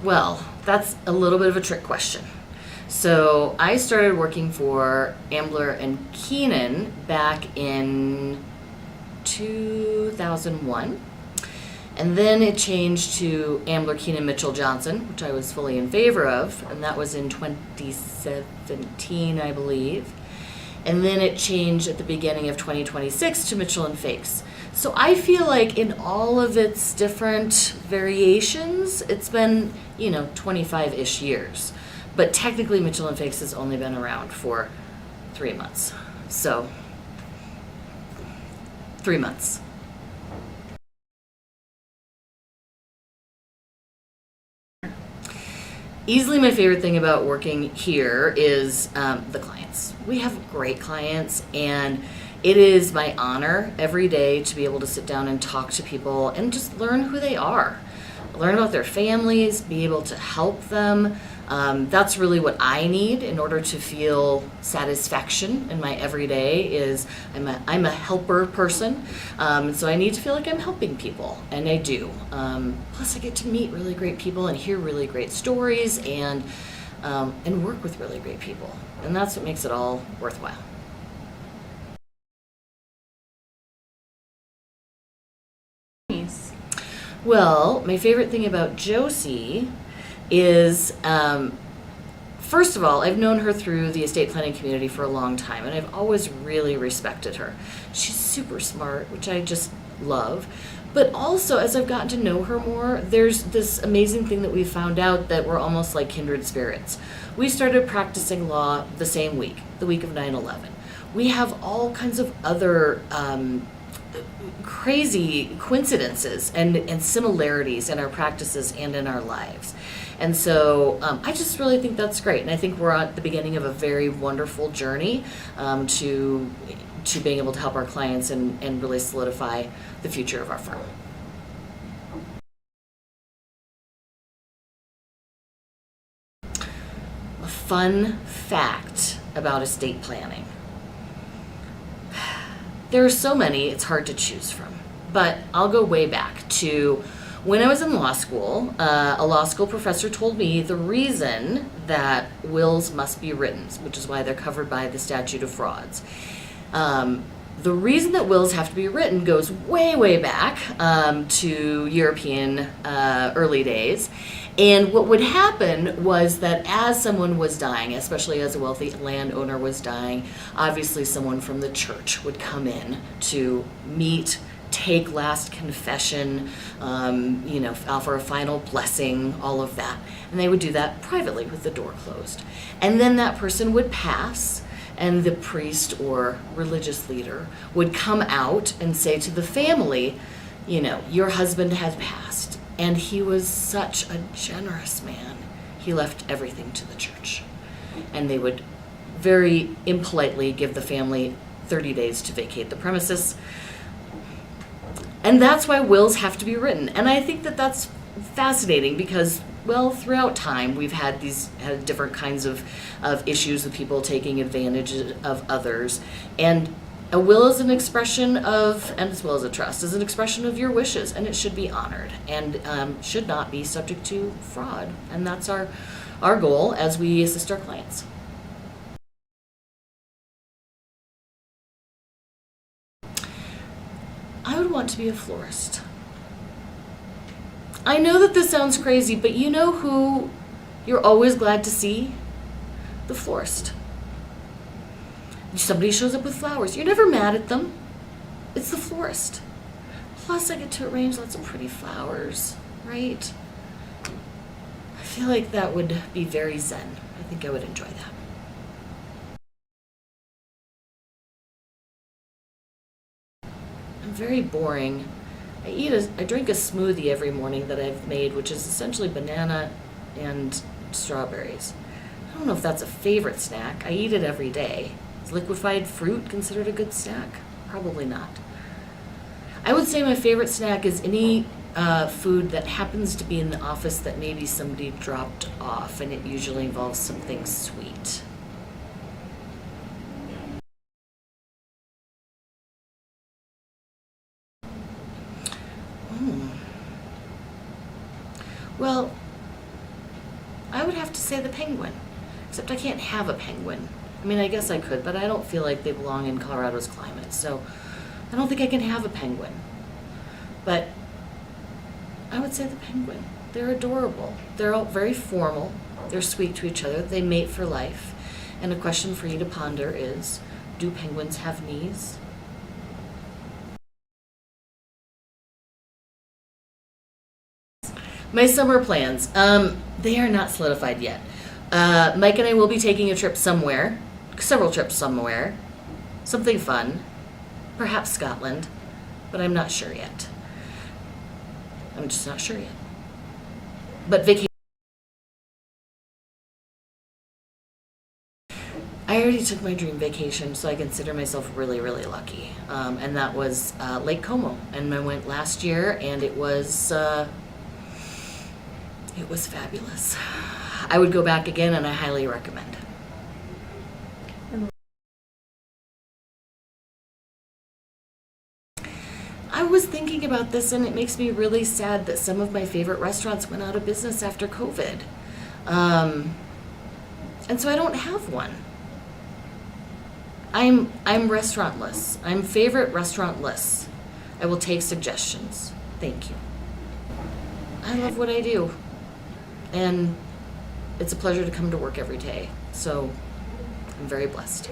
Well, that's a little bit of a trick question. So I started working for Ambler and Keenan back in 2001. And then it changed to Ambler, Keenan, Mitchell, Johnson, which I was fully in favor of, and that was in 2017, I believe. And then it changed at the beginning of 2026 to Mitchell and Fakes. So I feel like in all of its different variations, it's been, 25-ish years. But technically Mitchell and Fakes has only been around for 3 months. So, 3 months. Easily my favorite thing about working here is the clients. We have great clients, and it is my honor every day to be able to sit down and talk to people and just learn who they are, learn about their families, be able to help them. That's really what I need in order to feel satisfaction in my everyday. Is I'm a helper person, so I need to feel like I'm helping people, and I do. Plus, I get to meet really great people and hear really great stories, and work with really great people, and that's what makes it all worthwhile. Well, my favorite thing about Josie is, first of all, I've known her through the estate planning community for a long time, and I've always really respected her. She's super smart, which I just love. But also, as I've gotten to know her more, there's this amazing thing that we found out, that we're almost like kindred spirits. We started practicing law the same week, the week of 9/11. We have all kinds of other crazy coincidences and similarities in our practices and in our lives. And so I just really think that's great. And I think we're at the beginning of a very wonderful journey to being able to help our clients and really solidify the future of our firm. A fun fact about estate planning. There are so many, it's hard to choose from. But I'll go way back to when I was in law school. A law school professor told me the reason that wills must be written, which is why they're covered by the statute of frauds. The reason that wills have to be written goes way, way back to European early days. And what would happen was that as someone was dying, especially as a wealthy landowner was dying, obviously someone from the church would come in to meet, take last confession, offer a final blessing, all of that. And they would do that privately with the door closed. And then that person would pass, and the priest or religious leader would come out and say to the family, your husband has passed. And he was such a generous man. He left everything to the church. And they would very impolitely give the family 30 days to vacate the premises. And that's why wills have to be written. And I think that that's fascinating because, well, throughout time, we've had different kinds of issues with people taking advantage of others. And a will is an expression of, and as well as a trust, is an expression of your wishes, and it should be honored and should not be subject to fraud. And that's our goal as we assist our clients. I would want to be a florist. I know that this sounds crazy, but you know who you're always glad to see? The florist. Somebody shows up with flowers. You're never mad at them. It's the florist. Plus, I get to arrange lots of pretty flowers, right? I feel like that would be very zen. I think I would enjoy that. I'm very boring. I drink a smoothie every morning that I've made, which is essentially banana and strawberries. I don't know if that's a favorite snack. I eat it every day. Is liquefied fruit considered a good snack? Probably not. I would say my favorite snack is any food that happens to be in the office that maybe somebody dropped off, and it usually involves something sweet. Well, to say the penguin, except I can't have a penguin. I mean, I guess I could, but I don't feel like they belong in Colorado's climate, so I don't think I can have a penguin. But I would say the penguin. They're adorable. They're all very formal. They're sweet to each other. They mate for life. And a question for you to ponder is, do penguins have knees? My summer plans, they are not solidified yet. Mike and I will be taking a trip somewhere, several trips somewhere, something fun, perhaps Scotland, but I'm not sure yet. I'm just not sure yet. But vacation. I already took my dream vacation, so I consider myself really, really lucky. And that was Lake Como, and I went last year, and it was fabulous. I would go back again, and I highly recommend. I was thinking about this, and it makes me really sad that some of my favorite restaurants went out of business after COVID. And so I don't have one. I'm restaurantless. I'm favorite restaurantless. I will take suggestions. Thank you. I love what I do. And it's a pleasure to come to work every day. So I'm very blessed.